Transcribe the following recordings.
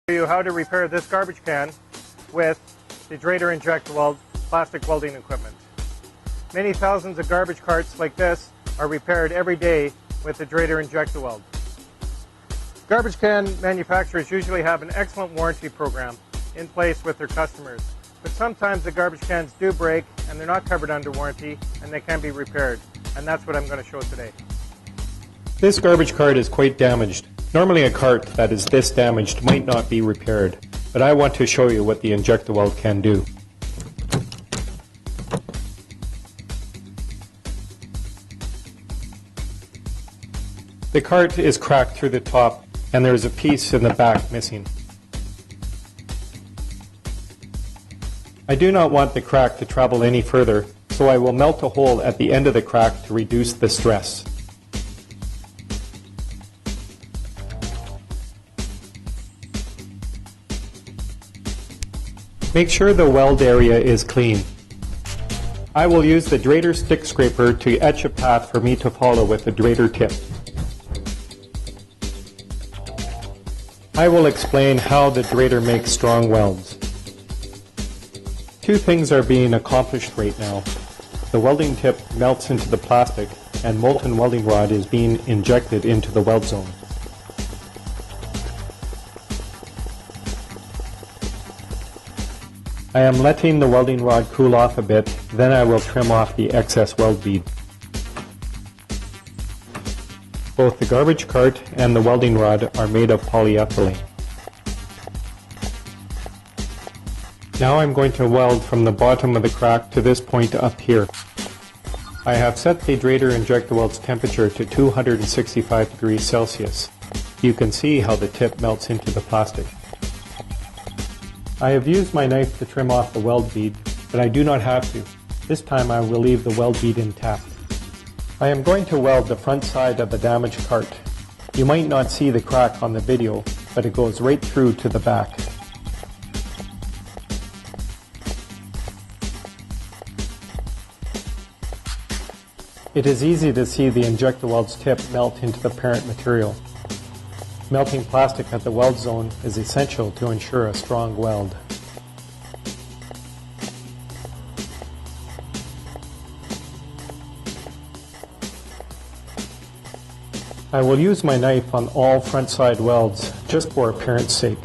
You how to repair this garbage can with the Drader Injectiweld plastic welding equipment. Many thousands of garbage carts like this are repaired every day with the Drader Injectiweld. Garbage can manufacturers usually have an excellent warranty program in place with their customers, but sometimes the garbage cans do break and they're not covered under warranty and they can be repaired, and that's what I'm going to show today. This garbage cart is quite damaged. Normally a cart that is this damaged might not be repaired, but I want to show you what the Injectiweld can do. The cart is cracked through the top and there is a piece in the back missing. I do not want the crack to travel any further, so I will melt a hole at the end of the crack to reduce the stress. Make sure the weld area is clean. I will use the Drader stick scraper to etch a path for me to follow with the Drader tip. I will explain how the Drader makes strong welds. Two things are being accomplished right now. The welding tip melts into the plastic and molten welding rod is being injected into the weld zone. I am letting the welding rod cool off a bit, then I will trim off the excess weld bead. Both the garbage cart and the welding rod are made of polyethylene. Now I'm going to weld from the bottom of the crack to this point up here. I have set the Drader Injectiweld's temperature to 265 degrees Celsius. You can see how the tip melts into the plastic. I have used my knife to trim off the weld bead, but I do not have to. This time I will leave the weld bead intact. I am going to weld the front side of the damaged cart. You might not see the crack on the video, but it goes right through to the back. It is easy to see the Injectiweld's tip melt into the parent material. Melting plastic at the weld zone is essential to ensure a strong weld. I will use my knife on all front side welds just for appearance sake.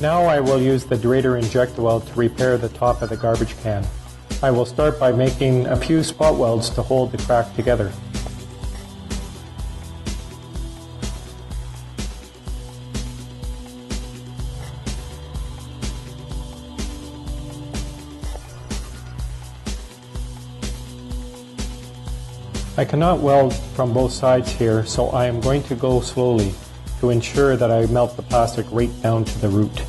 Now I will use the Drader Injectiweld to repair the top of the garbage can. I will start by making a few spot welds to hold the crack together. I cannot weld from both sides here, so I am going to go slowly to ensure that I melt the plastic right down to the root.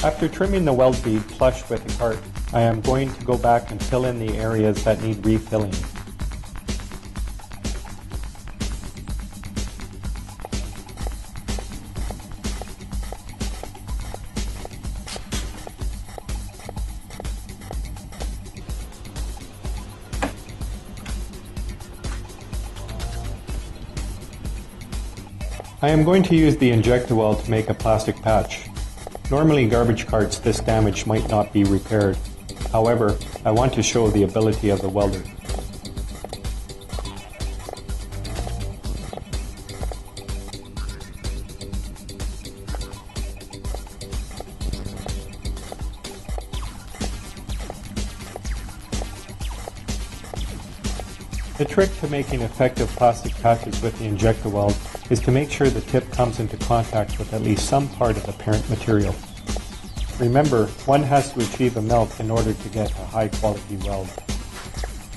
After trimming the weld bead flush with the cart, I am going to go back and fill in the areas that need refilling. I am going to use the Injectiweld to make a plastic patch. Normally garbage carts this damage might not be repaired. However, I want to show the ability of the welder. The trick to making effective plastic patches with the Injectiweld is to make sure the tip comes into contact with at least some part of the parent material. Remember, one has to achieve a melt in order to get a high quality weld.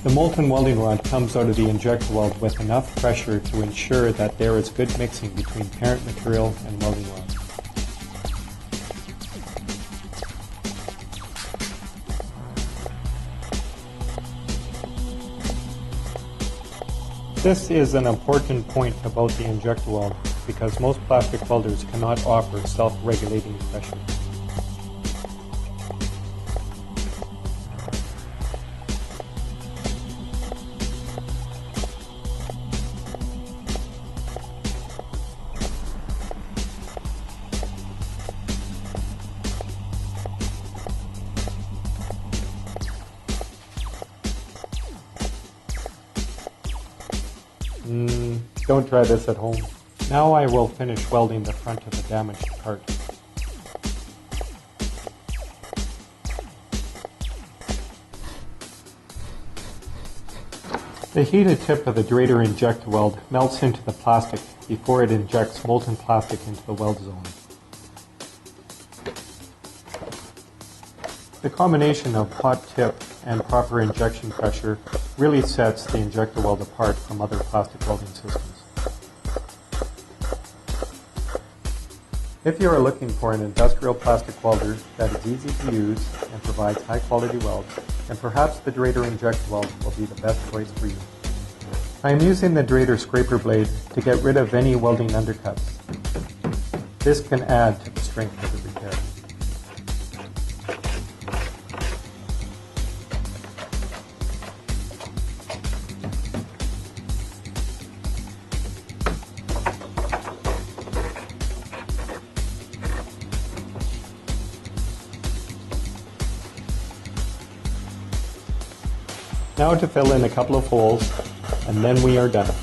The molten welding rod comes out of the Injectiweld with enough pressure to ensure that there is good mixing between parent material and welding rod. This is an important point about the Injectiweld because most plastic welders cannot offer self-regulating pressure. Don't try this at home. Now I will finish welding the front of the damaged part. The heated tip of the Drader Injectiweld melts into the plastic before it injects molten plastic into the weld zone. The combination of hot tip and proper injection pressure really sets the Injectiweld apart from other plastic welding systems. If you are looking for an industrial plastic welder that is easy to use and provides high quality welds, then perhaps the Drader Injectiweld will be the best choice for you. I am using the Drader scraper blade to get rid of any welding undercuts. This can add to the strength of the repair. Now to fill in a couple of holes, and then we are done.